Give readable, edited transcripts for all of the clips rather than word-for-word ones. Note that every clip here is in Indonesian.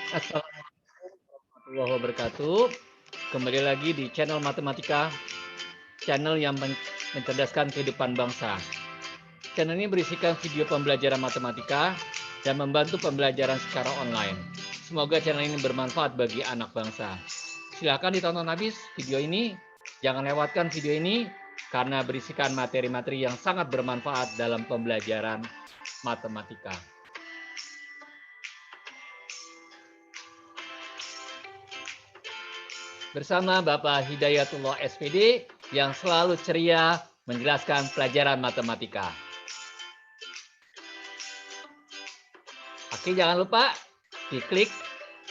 Assalamualaikum warahmatullahi wabarakatuh. Kembali lagi di channel Matematika, channel yang mencerdaskan kehidupan bangsa. Channel ini berisikan video pembelajaran matematika dan membantu pembelajaran secara online. Semoga channel ini bermanfaat bagi anak bangsa. Silakan ditonton habis video ini. Jangan lewatkan video ini karena berisikan materi-materi yang sangat bermanfaat dalam pembelajaran matematika. Bersama Bapak Hidayatullah SPD yang selalu ceria menjelaskan pelajaran matematika. Oke, jangan lupa diklik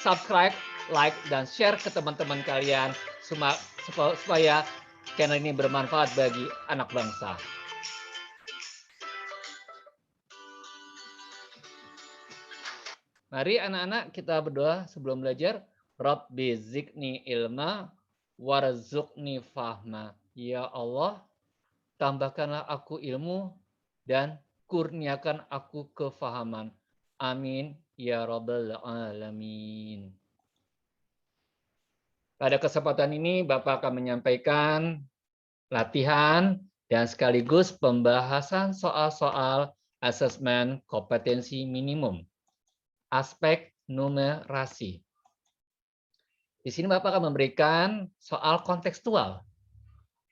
subscribe, like, dan share ke teman-teman kalian supaya channel ini bermanfaat bagi anak bangsa. Mari anak-anak kita berdoa sebelum belajar. Rabbi zidni ilma warzuqni fahma. Ya Allah, tambahkanlah aku ilmu dan kurniakan aku kefahaman. Amin ya rabbal alamin. Pada kesempatan ini Bapak akan menyampaikan latihan dan sekaligus pembahasan soal-soal asesmen kompetensi minimum, aspek numerasi. Di sini Bapak akan memberikan soal kontekstual,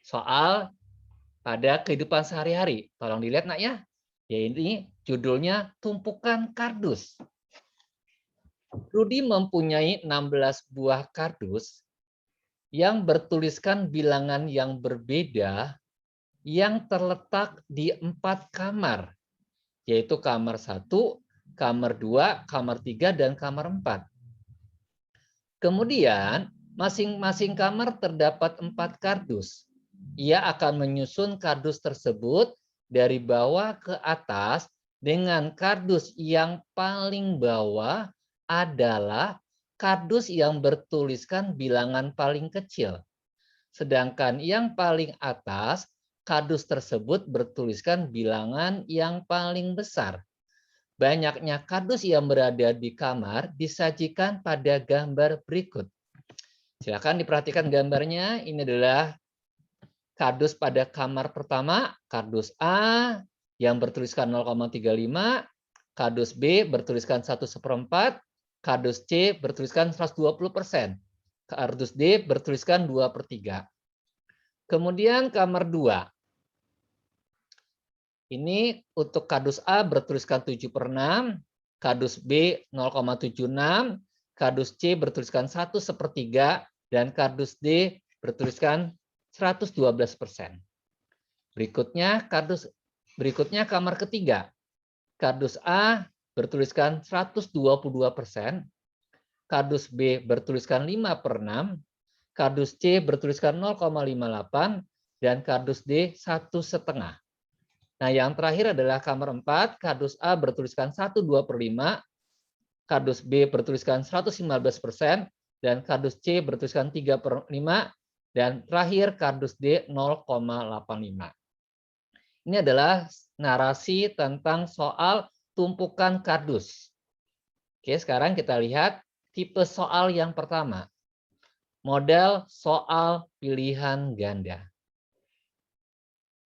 soal pada kehidupan sehari-hari. Tolong dilihat nak ya. Ya ini judulnya tumpukan kardus. Rudi mempunyai 16 buah kardus yang bertuliskan bilangan yang berbeda yang terletak di 4 kamar, yaitu kamar 1, kamar 2, kamar 3, dan kamar 4. Kemudian masing-masing kamar terdapat 4 kardus. Ia akan menyusun kardus tersebut dari bawah ke atas dengan kardus yang paling bawah adalah kardus yang bertuliskan bilangan paling kecil. Sedangkan yang paling atas, kardus tersebut bertuliskan bilangan yang paling besar. Banyaknya kardus yang berada di kamar disajikan pada gambar berikut. Silakan diperhatikan gambarnya. Ini adalah kardus pada kamar pertama, kardus A yang bertuliskan 0,35, kardus B bertuliskan 1/4, kardus C bertuliskan 120%, kardus D bertuliskan 2/3. Kemudian kamar 2. Ini untuk kardus A bertuliskan 7/6, kardus B 0,76, kardus C bertuliskan 1/3, dan kardus D bertuliskan 112%. Berikutnya kamar ketiga. Kardus A bertuliskan 122%, kardus B bertuliskan 5/6, kardus C bertuliskan 0,58, dan kardus D 1,5. Nah, yang terakhir adalah kamar 4, kardus A bertuliskan 1/2/5, kardus B bertuliskan 115%, dan kardus C bertuliskan 3/5, dan terakhir kardus D 0,85. Ini adalah narasi tentang soal tumpukan kardus. Oke, sekarang kita lihat tipe soal yang pertama. Model soal pilihan ganda.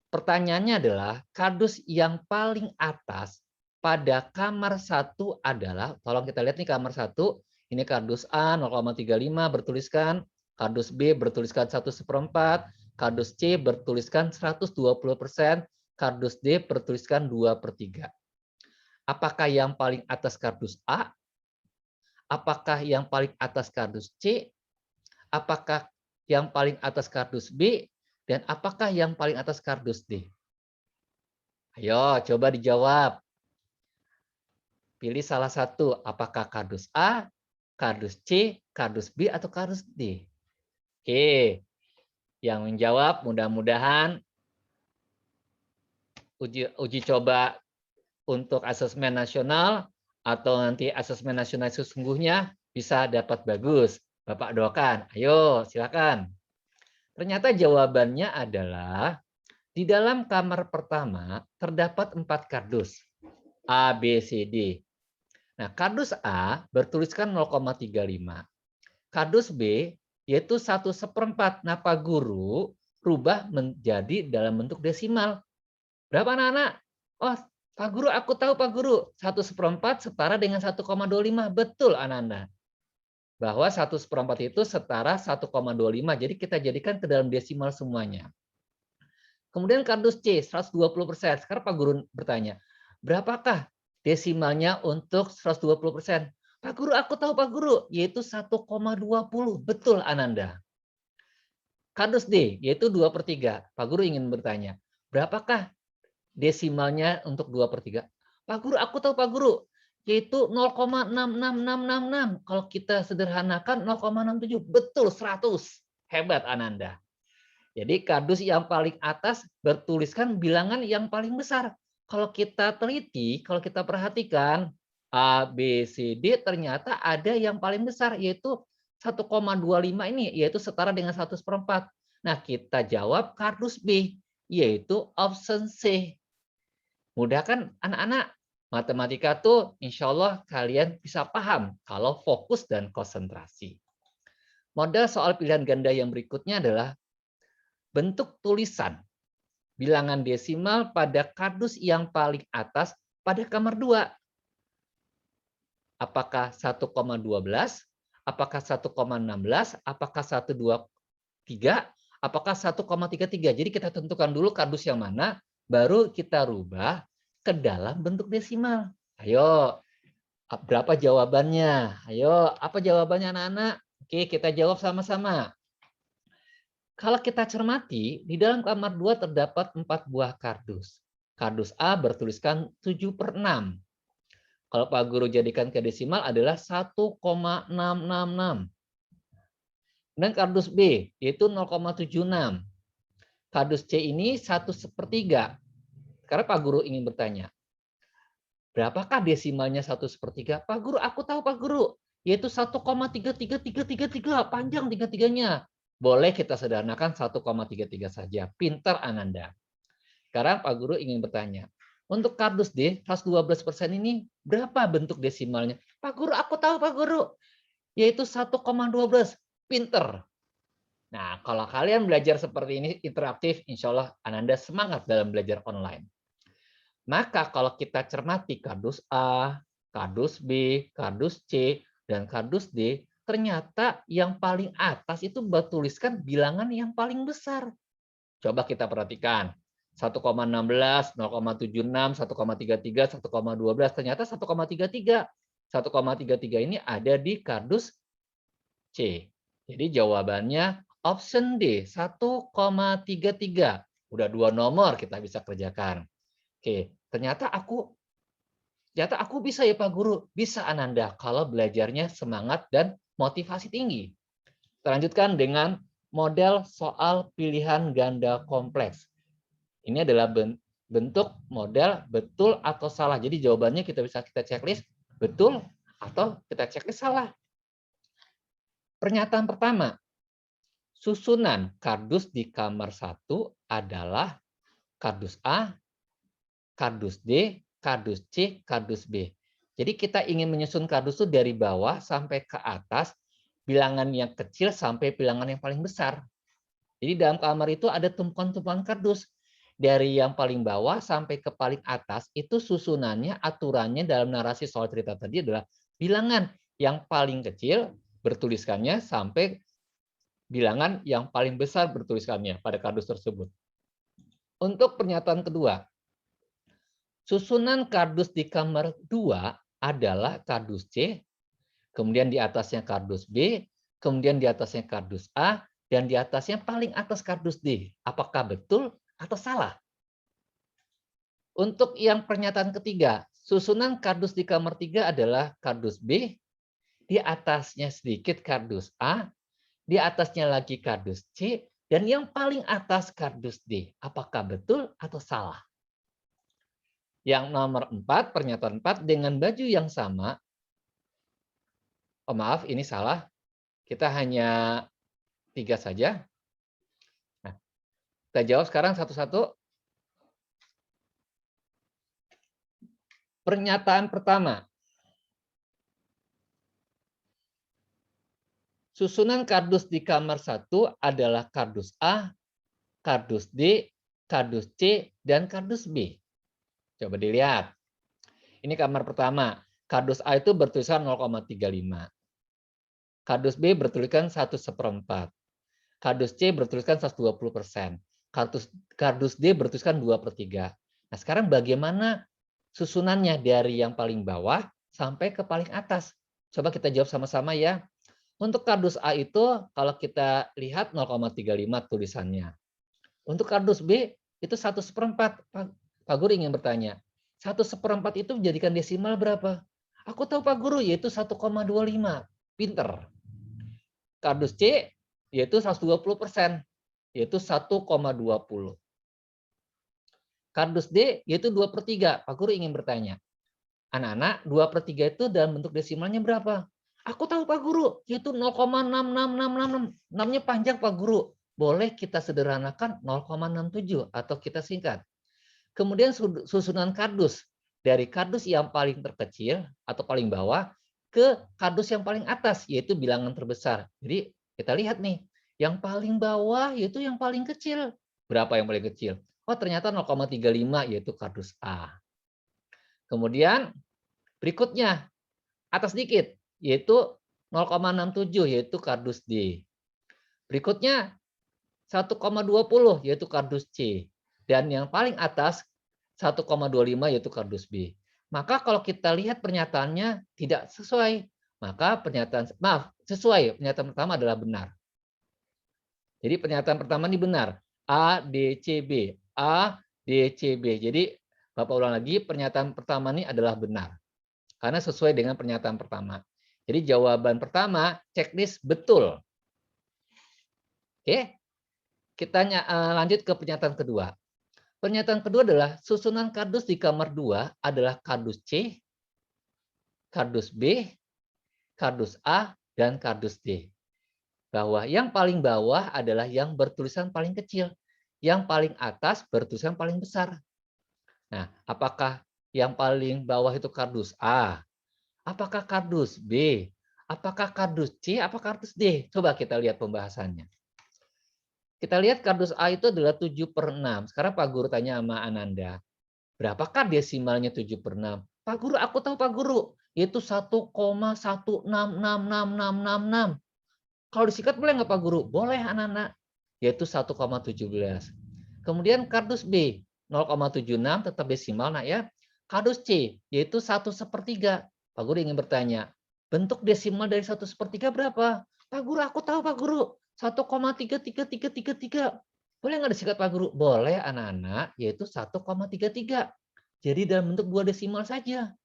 Pertanyaannya adalah kardus yang paling atas pada kamar 1 adalah, tolong kita lihat nih kamar 1, ini kardus A 0,35 bertuliskan, kardus B bertuliskan 1/4, kardus C bertuliskan 120%, kardus D bertuliskan 2/3. Apakah yang paling atas kardus A? Apakah yang paling atas kardus C? Apakah yang paling atas kardus B? Dan apakah yang paling atas kardus D? Ayo, coba dijawab. Pilih salah satu. Apakah kardus A, kardus C, kardus B, atau kardus D? Oke, yang menjawab mudah-mudahan uji coba untuk asesmen nasional atau nanti asesmen nasional sesungguhnya bisa dapat bagus. Bapak doakan. Ayo, silakan. Ternyata jawabannya adalah di dalam kamar pertama terdapat 4 kardus A, B, C, D. Nah, kardus A bertuliskan 0,35. Kardus B yaitu 1/4. Nah, Pak Guru rubah menjadi dalam bentuk desimal. Berapa anak-anak? Oh, Pak Guru, aku tahu Pak Guru. 1/4 setara dengan 1,25. Betul, anak-anak. Bahwa 1/4 itu setara 1,25. Jadi kita jadikan ke dalam desimal semuanya. Kemudian kardus C, 120%. Sekarang Pak Guru bertanya, berapakah desimalnya untuk 120%? Pak Guru, aku tahu Pak Guru, yaitu 1,20. Betul, Ananda. Kardus D, yaitu 2/3. Pak Guru ingin bertanya, berapakah desimalnya untuk 2/3? Pak Guru, aku tahu Pak Guru, yaitu 0,66666. Kalau kita sederhanakan 0,67. Betul, 100. Hebat, Ananda. Jadi kardus yang paling atas bertuliskan bilangan yang paling besar. Kalau kita teliti, kalau kita perhatikan A, B, C, D ternyata ada yang paling besar yaitu 1,25 ini yaitu setara dengan 1/4. Nah, kita jawab kardus B yaitu option C. Mudah kan anak-anak? Matematika tuh insya Allah kalian bisa paham kalau fokus dan konsentrasi. Model soal pilihan ganda yang berikutnya adalah bentuk tulisan bilangan desimal pada kardus yang paling atas pada kamar 2. Apakah 1,12? Apakah 1,16? Apakah 1,23? Apakah 1,33? Jadi kita tentukan dulu kardus yang mana, baru kita rubah ke dalam bentuk desimal. Ayo, berapa jawabannya? Ayo, apa jawabannya anak-anak? Oke, kita jawab sama-sama. Kalau kita cermati, di dalam kamar 2 terdapat 4 buah kardus. Kardus A bertuliskan 7/6. Kalau Pak Guru jadikan ke desimal adalah 1,666. Dan kardus B yaitu 0,76. Kardus C ini 1/3. Karena Pak Guru ingin bertanya, berapakah desimalnya 1/3? Pak Guru, aku tahu Pak Guru, yaitu 1,33333, panjang tiga-tiganya. Boleh kita sederhanakan 1,33 saja. Pintar Ananda. Sekarang Pak Guru ingin bertanya, untuk kardus D 112% ini berapa bentuk desimalnya? Pak Guru, aku tahu Pak Guru, yaitu 1,12. Pinter. Nah, kalau kalian belajar seperti ini interaktif, insya Allah Ananda semangat dalam belajar online. Maka kalau kita cermati kardus A, kardus B, kardus C, dan kardus D, ternyata yang paling atas itu bertuliskan bilangan yang paling besar. Coba kita perhatikan. 1,16, 0,76, 1,33, 1,12, ternyata 1,33. 1,33 ini ada di kardus C. Jadi jawabannya option D, 1,33. Udah 2 nomor kita bisa kerjakan. Oke, ternyata aku bisa ya Pak Guru. Bisa Ananda kalau belajarnya semangat dan motivasi tinggi. Kita lanjutkan dengan model soal pilihan ganda kompleks. Ini adalah bentuk model betul atau salah. Jadi jawabannya kita bisa checklist betul atau kita checklist salah. Pernyataan pertama, susunan kardus di kamar 1 adalah kardus A, kardus D, kardus C, kardus B. Jadi kita ingin menyusun kardus itu dari bawah sampai ke atas, bilangan yang kecil sampai bilangan yang paling besar. Jadi dalam kamar itu ada tumpukan-tumpukan kardus. Dari yang paling bawah sampai ke paling atas, itu susunannya, aturannya dalam narasi soal cerita tadi adalah bilangan yang paling kecil bertuliskannya sampai bilangan yang paling besar bertuliskannya pada kardus tersebut. Untuk pernyataan kedua, susunan kardus di kamar 2 adalah kardus C, kemudian di atasnya kardus B, kemudian di atasnya kardus A, dan di atasnya paling atas kardus D. Apakah betul atau salah? Untuk yang pernyataan ketiga, susunan kardus di kamar 3 adalah kardus B, di atasnya sedikit kardus A, di atasnya lagi kardus C, dan yang paling atas kardus D. Apakah betul atau salah? Yang nomor 4, pernyataan 4, dengan baju yang sama. Oh maaf, ini salah. Kita hanya 3 saja. Nah, kita jawab sekarang satu-satu. Pernyataan pertama. Susunan kardus di kamar 1 adalah kardus A, kardus D, kardus C, dan kardus B. Coba dilihat. Ini kamar pertama. Kardus A itu bertuliskan 0,35. Kardus B bertuliskan 1/4. Kardus C bertuliskan 120%. Kardus D bertuliskan 2/3. Nah, sekarang bagaimana susunannya dari yang paling bawah sampai ke paling atas? Coba kita jawab sama-sama ya. Untuk kardus A itu kalau kita lihat 0,35 tulisannya. Untuk kardus B itu 1/4. Pak Guru ingin bertanya, 1/4 itu menjadikan desimal berapa? Aku tahu Pak Guru, yaitu 1,25. Pinter. Kardus C yaitu 120%, yaitu 1,20. Kardus D yaitu 2/3. Pak Guru ingin bertanya, anak-anak 2/3 itu dalam bentuk desimalnya berapa? Aku tahu Pak Guru, yaitu 0,66666. 6-nya panjang Pak Guru. Boleh kita sederhanakan 0,67 atau kita singkat. Kemudian susunan kardus. Dari kardus yang paling terkecil atau paling bawah ke kardus yang paling atas, yaitu bilangan terbesar. Jadi kita lihat nih, yang paling bawah yaitu yang paling kecil. Berapa yang paling kecil? Oh ternyata 0,35 yaitu kardus A. Kemudian berikutnya, atas dikit, yaitu 0,67 yaitu kardus D. Berikutnya 1,20 yaitu kardus C. Dan yang paling atas 1,25 yaitu kardus B. Maka kalau kita lihat pernyataannya tidak sesuai, maka sesuai. Pernyataan pertama adalah benar. Jadi pernyataan pertama ini benar. A, D, C, B. A, D, C, B. Jadi Bapak ulang lagi, pernyataan pertama ini adalah benar. Karena sesuai dengan pernyataan pertama. Jadi jawaban pertama, checklist betul. Oke, kita lanjut ke pernyataan kedua. Pernyataan kedua adalah susunan kardus di kamar 2 adalah kardus C, kardus B, kardus A, dan kardus D. Bahwa yang paling bawah adalah yang bertulisan paling kecil. Yang paling atas bertulisan paling besar. Nah, apakah yang paling bawah itu kardus A? Apakah kardus B? Apakah kardus C? Apakah kardus D? Coba kita lihat pembahasannya. Kita lihat kardus A itu adalah 7/6. Sekarang Pak Guru tanya sama Ananda, berapakah desimalnya 7/6? Pak Guru, aku tahu Pak Guru, yaitu 1,1666666. Kalau disingkat boleh nggak Pak Guru? Boleh anak-anak, yaitu 1,17. Kemudian kardus B, 0,76 tetap desimal nak ya. Kardus C, yaitu 1/1. Pak Guru ingin bertanya, bentuk desimal dari 1/1 berapa? Pak Guru, aku tahu Pak Guru, 1,33333. Boleh nggak disingkat Pak Guru? Boleh anak-anak, yaitu 1,33. Jadi dalam bentuk 2 desimal saja.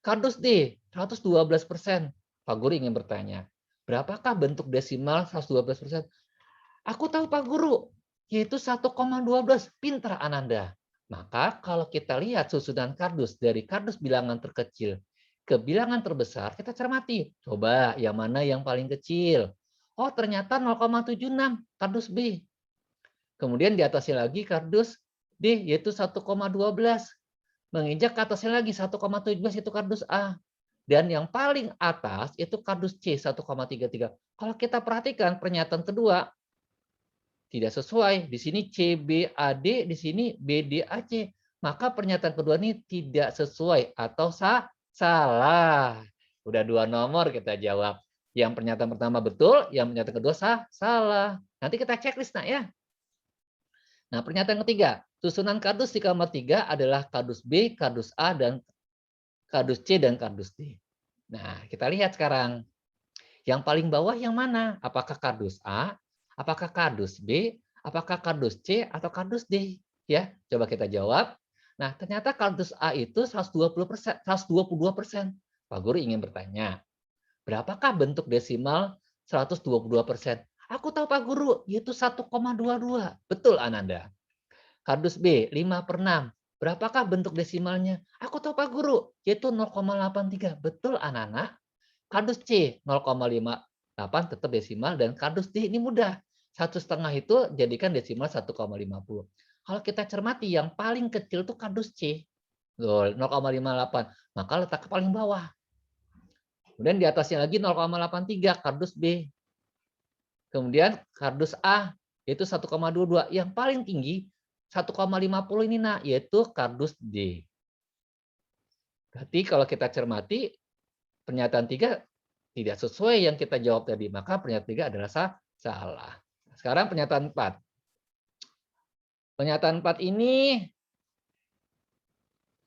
Kardus D, 112%. Pak Guru ingin bertanya, berapakah bentuk desimal 112%? Aku tahu Pak Guru, yaitu 1,12. Pintar Ananda. Maka kalau kita lihat susunan kardus dari kardus bilangan terkecil ke bilangan terbesar, kita cermati. Coba yang mana yang paling kecil? Oh ternyata 0,76 kardus B. Kemudian di atasnya lagi kardus D yaitu 1,12. Menginjak ke atasnya lagi 1,17 itu kardus A. Dan yang paling atas itu kardus C 1,33. Kalau kita perhatikan pernyataan kedua tidak sesuai. Di sini CBAD, di sini BDAC. Maka pernyataan kedua ini tidak sesuai atau salah. Udah 2 nomor kita jawab. Yang pernyataan pertama betul, yang pernyataan kedua salah. Nanti kita checklist nak ya. Nah, pernyataan ketiga, susunan kardus di kamar 3 adalah kardus B, kardus A, dan kardus C, dan kardus D. Nah, kita lihat sekarang. Yang paling bawah yang mana? Apakah kardus A? Apakah kardus B? Apakah kardus C atau kardus D? Ya, coba kita jawab. Nah, ternyata kardus A itu 120%, 122%. Pak Guru ingin bertanya, berapakah bentuk desimal 122%? Aku tahu Pak Guru, yaitu 1,22. Betul Ananda. Kardus B 5/6. Berapakah bentuk desimalnya? Aku tahu Pak Guru, yaitu 0,83. Betul anak-anak. Kardus C 0,58 tetap desimal, dan kardus D ini mudah. 1,5 itu jadikan desimal 1,50. Kalau kita cermati yang paling kecil itu kardus C. 0,58. Maka letak ke paling bawah. Kemudian di atasnya lagi 0,83 kardus B. Kemudian kardus A yaitu 1,22. Yang paling tinggi 1,50 ini nah, yaitu kardus D. Berarti kalau kita cermati pernyataan 3 tidak sesuai yang kita jawab tadi, maka pernyataan 3 adalah salah. Sekarang pernyataan 4. Pernyataan 4 ini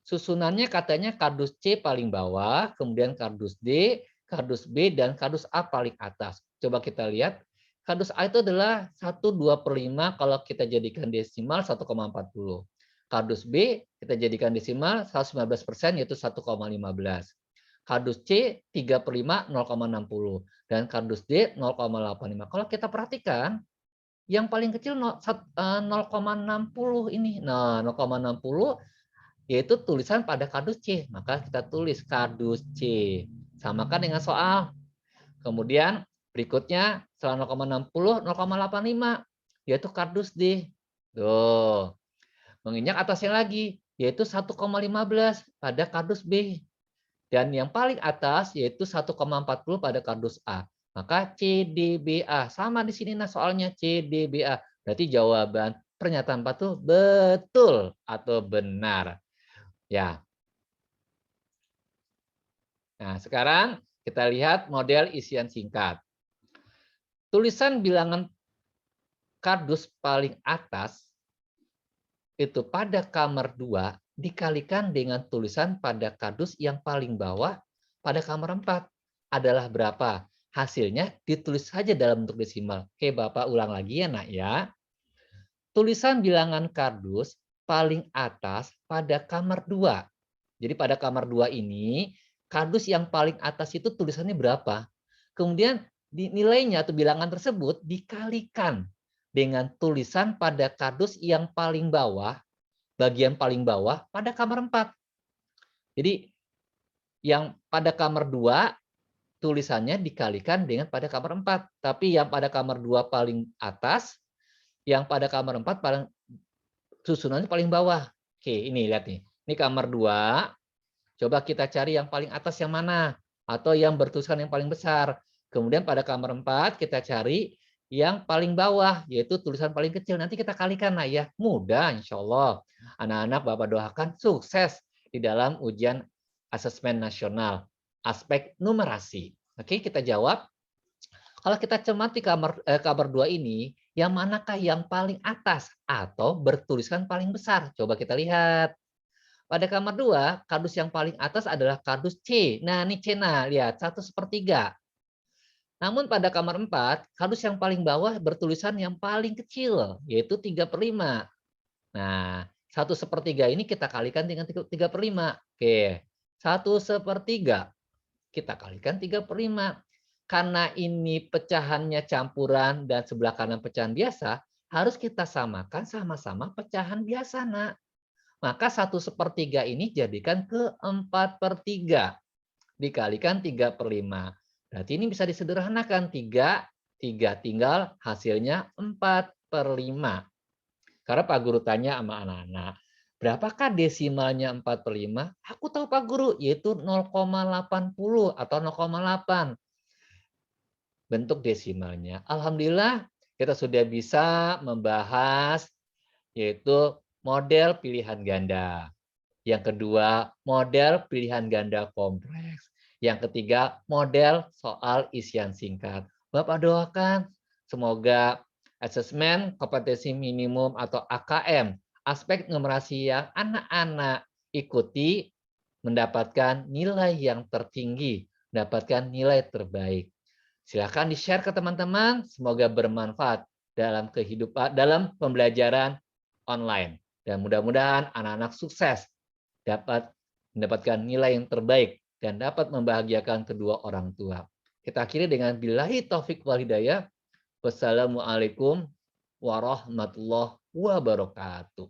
susunannya katanya kardus C paling bawah, kemudian kardus D, kardus B, dan kardus A paling atas. Coba kita lihat. Kardus A itu adalah 1/2/5 kalau kita jadikan desimal 1,40. Kardus B kita jadikan desimal 119% yaitu 1,15. Kardus C 3/5 0,60 dan kardus D 0,85. Kalau kita perhatikan yang paling kecil 0,60 ini. Nah, 0,60 yaitu tulisan pada kardus C. Maka kita tulis kardus C. Samakan dengan soal. Kemudian berikutnya setelah 0,60, 0,85 yaitu kardus D. Tuh. Menginjak atasnya lagi yaitu 1,15 pada kardus B. Dan yang paling atas yaitu 1,40 pada kardus A. Maka CDBA. Sama di sini nah soalnya CDBA. Berarti jawaban pernyataan 4 itu betul atau benar. Ya. Nah, sekarang kita lihat model isian singkat. Tulisan bilangan kardus paling atas itu pada kamar 2 dikalikan dengan tulisan pada kardus yang paling bawah pada kamar 4 adalah berapa? Hasilnya ditulis saja dalam bentuk desimal. Oke, Bapak ulang lagi ya, Nak ya. Tulisan bilangan kardus paling atas pada kamar 2. Jadi pada kamar 2 ini, kardus yang paling atas itu tulisannya berapa? Kemudian nilainya atau bilangan tersebut dikalikan dengan tulisan pada kardus yang paling bawah, bagian paling bawah pada kamar 4. Jadi yang pada kamar 2 tulisannya dikalikan dengan pada kamar 4. Tapi yang pada kamar 2 paling atas, yang pada kamar 4 paling susunannya paling bawah. Oke, ini lihat nih. Ini kamar 2. Coba kita cari yang paling atas yang mana? Atau yang bertuliskan yang paling besar. Kemudian pada kamar 4 kita cari yang paling bawah, yaitu tulisan paling kecil. Nanti kita kalikan nah ya. Mudah insya Allah. Anak-anak Bapak doakan sukses di dalam ujian asesmen nasional. Aspek numerasi. Oke, kita jawab. Kalau kita cermati kamar 2 ini, yang manakah yang paling atas atau bertuliskan paling besar? Coba kita lihat. Pada kamar 2, kardus yang paling atas adalah kardus C. Nah, ini C, nah, lihat, 1/3. Namun pada kamar 4, kardus yang paling bawah bertulisan yang paling kecil, yaitu 3/5. Nah, 1/3 ini kita kalikan dengan 3/5. Oke, 1/3 kita kalikan 3/5. Karena ini pecahannya campuran dan sebelah kanan pecahan biasa, harus kita samakan sama-sama pecahan biasa, Nak. Maka 1/3 ini jadikan ke 4/3. Dikalikan 3/5. Berarti ini bisa disederhanakan. 3 tinggal hasilnya 4/5. Karena Pak Guru tanya sama anak-anak, berapakah desimalnya 4/5? Aku tahu Pak Guru, yaitu 0,80 atau 0,8. Bentuk desimalnya. Alhamdulillah kita sudah bisa membahas yaitu model pilihan ganda. Yang kedua, model pilihan ganda kompleks. Yang ketiga, model soal isian singkat. Bapak doakan semoga asesmen kompetensi minimum atau AKM, aspek numerasi yang anak-anak ikuti mendapatkan nilai yang tertinggi, mendapatkan nilai terbaik. Silakan di-share ke teman-teman, semoga bermanfaat dalam kehidupan, dalam pembelajaran online. Dan mudah-mudahan anak-anak sukses dapat mendapatkan nilai yang terbaik dan dapat membahagiakan kedua orang tua. Kita akhiri dengan billahi taufik wal hidayah. Wassalamualaikum warahmatullahi wabarakatuh.